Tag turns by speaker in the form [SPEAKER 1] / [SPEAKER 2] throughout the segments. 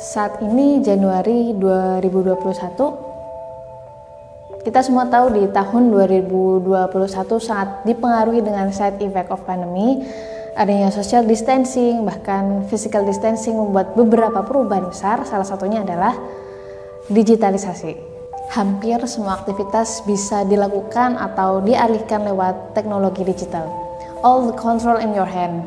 [SPEAKER 1] Saat ini Januari 2021, kita semua tahu di tahun 2021 sangat dipengaruhi dengan side effect of pandemi, adanya social distancing, bahkan physical distancing membuat beberapa perubahan besar, salah satunya adalah digitalisasi. Hampir semua aktivitas bisa dilakukan atau dialihkan lewat teknologi digital. All the control in your hand.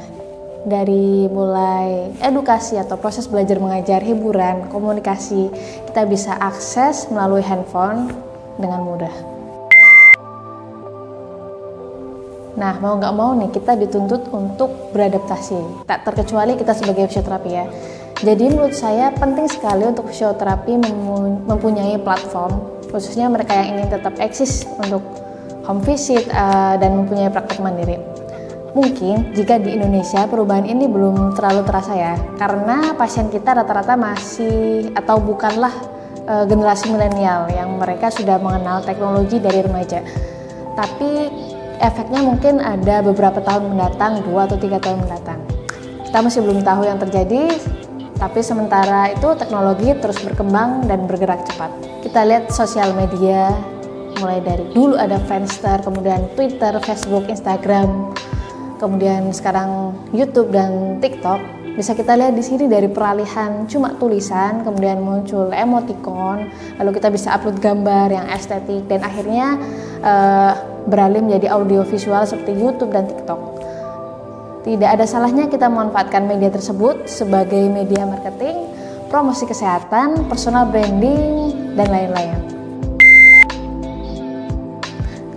[SPEAKER 1] Dari mulai edukasi atau proses belajar mengajar, hiburan, komunikasi, kita bisa akses melalui handphone dengan mudah. Nah, mau nggak mau nih kita dituntut untuk beradaptasi. Tak terkecuali kita sebagai fisioterapi ya. Jadi menurut saya penting sekali untuk fisioterapi mempunyai platform, khususnya mereka yang ingin tetap eksis untuk home visit dan mempunyai praktek mandiri. Mungkin jika di Indonesia perubahan ini belum terlalu terasa ya, karena pasien kita rata-rata masih atau bukanlah generasi milenial yang mereka sudah mengenal teknologi dari remaja. Tapi efeknya mungkin ada beberapa tahun mendatang, 2 atau 3 tahun mendatang. Kita masih belum tahu yang terjadi, tapi sementara itu teknologi terus berkembang dan bergerak cepat. Kita lihat sosial media, mulai dari dulu ada Friendster, kemudian Twitter, Facebook, Instagram, kemudian sekarang YouTube dan TikTok. Bisa kita lihat di sini dari peralihan cuma tulisan, kemudian muncul emoticon, lalu kita bisa upload gambar yang estetik, dan akhirnya beralih menjadi audio visual seperti YouTube dan TikTok. Tidak ada salahnya kita memanfaatkan media tersebut sebagai media marketing, promosi kesehatan, personal branding, dan lain-lain.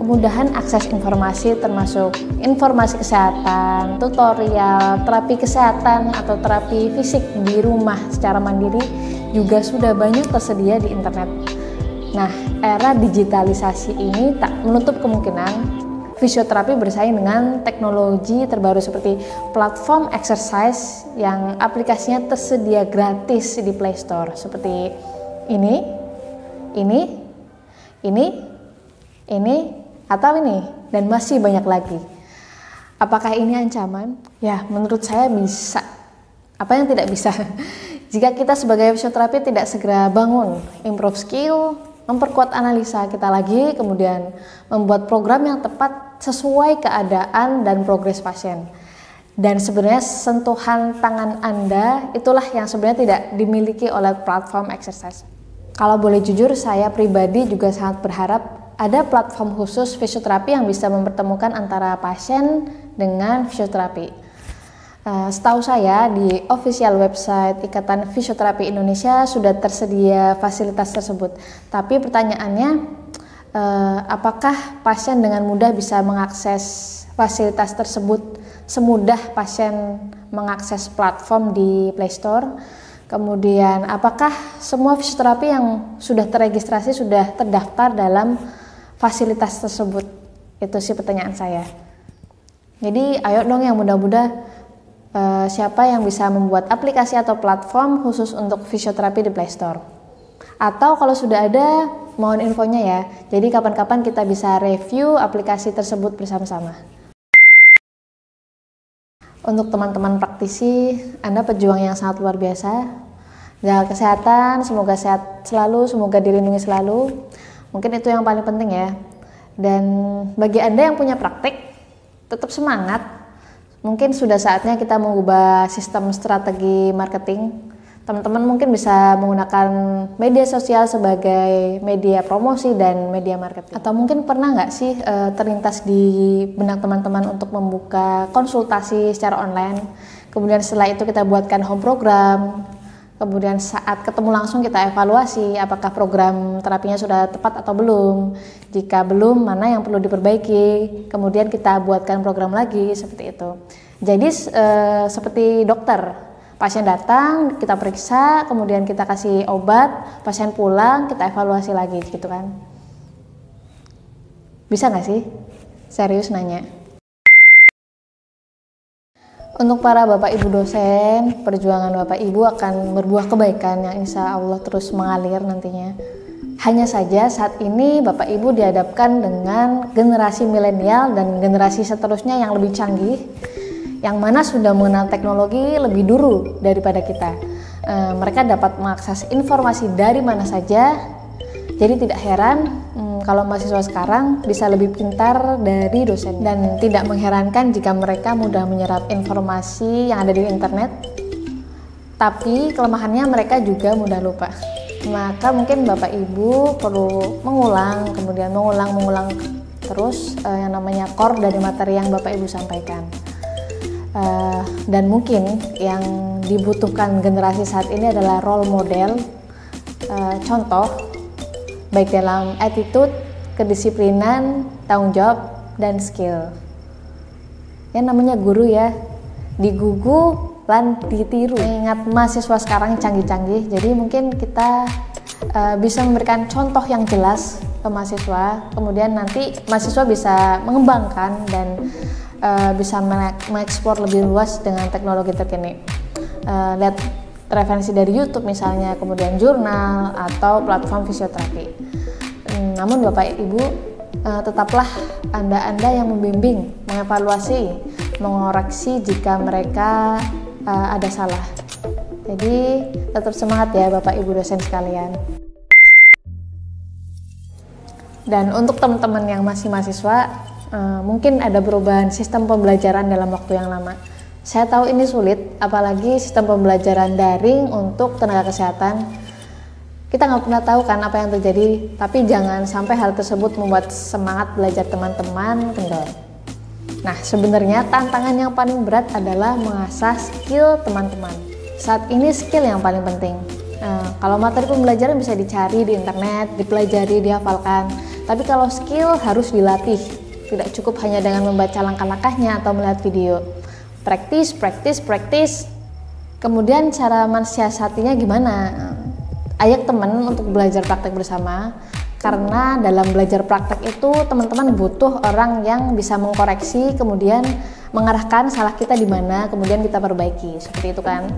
[SPEAKER 1] Kemudahan akses informasi termasuk informasi kesehatan, tutorial, terapi kesehatan atau terapi fisik di rumah secara mandiri juga sudah banyak tersedia di internet. Nah, era digitalisasi ini tak menutup kemungkinan fisioterapi bersaing dengan teknologi terbaru seperti platform exercise yang aplikasinya tersedia gratis di Play Store seperti ini, atau ini, dan masih banyak lagi. Apakah ini ancaman? Ya, menurut saya bisa. Apa yang tidak bisa? Jika kita sebagai fisioterapi tidak segera bangun, improve skill, memperkuat analisa kita lagi, kemudian membuat program yang tepat sesuai keadaan dan progres pasien. Dan sebenarnya sentuhan tangan Anda itulah yang sebenarnya tidak dimiliki oleh platform exercise. Kalau boleh jujur, saya pribadi juga sangat berharap ada platform khusus fisioterapi yang bisa mempertemukan antara pasien dengan fisioterapi. Setahu saya di official website Ikatan Fisioterapi Indonesia sudah tersedia fasilitas tersebut. Tapi pertanyaannya, apakah pasien dengan mudah bisa mengakses fasilitas tersebut semudah pasien mengakses platform di Play Store? Kemudian, apakah semua fisioterapi yang sudah terregistrasi sudah terdaftar dalam fasilitas tersebut? Itu sih pertanyaan saya. Jadi ayo dong yang muda-muda, siapa yang bisa membuat aplikasi atau platform khusus untuk fisioterapi di Play Store? Atau kalau sudah ada, mohon infonya ya. Jadi kapan-kapan kita bisa review aplikasi tersebut bersama-sama. Untuk teman-teman praktisi, Anda pejuang yang sangat luar biasa. Jaga kesehatan, semoga sehat selalu, semoga dilindungi selalu. Mungkin itu yang paling penting ya. Dan bagi Anda yang punya praktik, tetap semangat. Mungkin sudah saatnya kita mengubah sistem strategi marketing. Teman-teman mungkin bisa menggunakan media sosial sebagai media promosi dan media marketing. Atau mungkin pernah nggak sih terlintas di benak teman-teman untuk membuka konsultasi secara online. Kemudian setelah itu kita buatkan home program. Kemudian saat ketemu langsung kita evaluasi apakah program terapinya sudah tepat atau belum. Jika belum, mana yang perlu diperbaiki. Kemudian kita buatkan program lagi seperti itu. Jadi seperti dokter. Pasien datang, kita periksa, kemudian kita kasih obat, pasien pulang, kita evaluasi lagi gitu kan. Bisa nggak sih? Serius nanya. Untuk para Bapak Ibu dosen, perjuangan Bapak Ibu akan berbuah kebaikan yang insya Allah terus mengalir nantinya. Hanya saja saat ini Bapak Ibu dihadapkan dengan generasi milenial dan generasi seterusnya yang lebih canggih, yang mana sudah mengenal teknologi lebih dulu daripada kita. Mereka dapat mengakses informasi dari mana saja. Jadi tidak heran kalau mahasiswa sekarang bisa lebih pintar dari dosen, dan tidak mengherankan jika mereka mudah menyerap informasi yang ada di internet. Tapi kelemahannya mereka juga mudah lupa. Maka mungkin Bapak Ibu perlu mengulang, kemudian mengulang terus yang namanya core dari materi yang Bapak Ibu sampaikan. Dan mungkin yang dibutuhkan generasi saat ini adalah role model, contoh baik dalam attitude, kedisiplinan, tanggung jawab, dan skill. Yang namanya guru ya, digugu lan ditiru. Ingat mahasiswa sekarang canggih-canggih, jadi mungkin kita bisa memberikan contoh yang jelas ke mahasiswa, kemudian nanti mahasiswa bisa mengembangkan dan bisa mengeksplor lebih luas dengan teknologi terkini. Lihat referensi dari YouTube misalnya, kemudian jurnal atau platform fisioterapi. Namun Bapak Ibu, tetaplah Anda yang membimbing, mengevaluasi, mengoreksi jika mereka ada salah. Jadi tetap semangat ya Bapak Ibu dosen sekalian. Dan untuk teman-teman yang masih mahasiswa, mungkin ada perubahan sistem pembelajaran dalam waktu yang lama. Saya tahu ini sulit, apalagi sistem pembelajaran daring untuk tenaga kesehatan. Kita nggak pernah tahu kan apa yang terjadi, tapi jangan sampai hal tersebut membuat semangat belajar teman-teman kendor. Nah, sebenarnya tantangan yang paling berat adalah mengasah skill teman-teman. Saat ini skill yang paling penting. Kalau materi pembelajaran bisa dicari di internet, dipelajari, dihafalkan. Tapi kalau skill harus dilatih. Tidak cukup hanya dengan membaca langkah-langkahnya atau melihat video. Praktis. Kemudian cara mensiasatinya gimana? Ajak teman untuk belajar praktek bersama. Karena dalam belajar praktek itu teman-teman butuh orang yang bisa mengkoreksi, kemudian mengarahkan salah kita di mana, kemudian kita perbaiki. Seperti itu kan.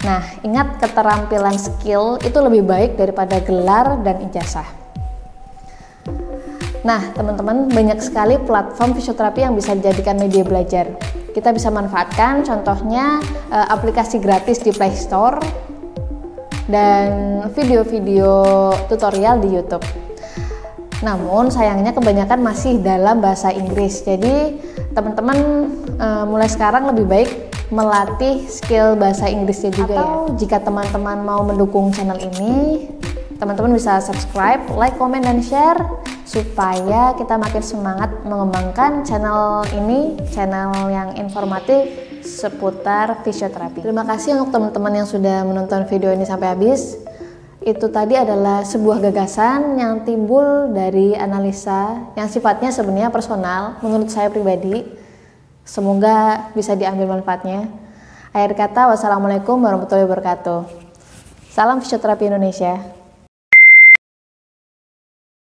[SPEAKER 1] Nah, ingat keterampilan skill itu lebih baik daripada gelar dan ijazah. Nah, teman-teman, banyak sekali platform fisioterapi yang bisa dijadikan media belajar. Kita bisa manfaatkan contohnya aplikasi gratis di Play Store dan video-video tutorial di YouTube. Namun sayangnya kebanyakan masih dalam bahasa Inggris. Jadi teman-teman mulai sekarang lebih baik melatih skill bahasa Inggrisnya juga. Atau jika teman-teman mau mendukung channel ini, teman-teman bisa subscribe, like, komen, dan share supaya kita makin semangat mengembangkan channel ini, channel yang informatif seputar fisioterapi. Terima kasih untuk teman-teman yang sudah menonton video ini sampai habis. Itu tadi adalah sebuah gagasan yang timbul dari analisa yang sifatnya sebenarnya personal menurut saya pribadi. Semoga bisa diambil manfaatnya. Akhir kata, wassalamualaikum warahmatullahi wabarakatuh. Salam fisioterapi Indonesia.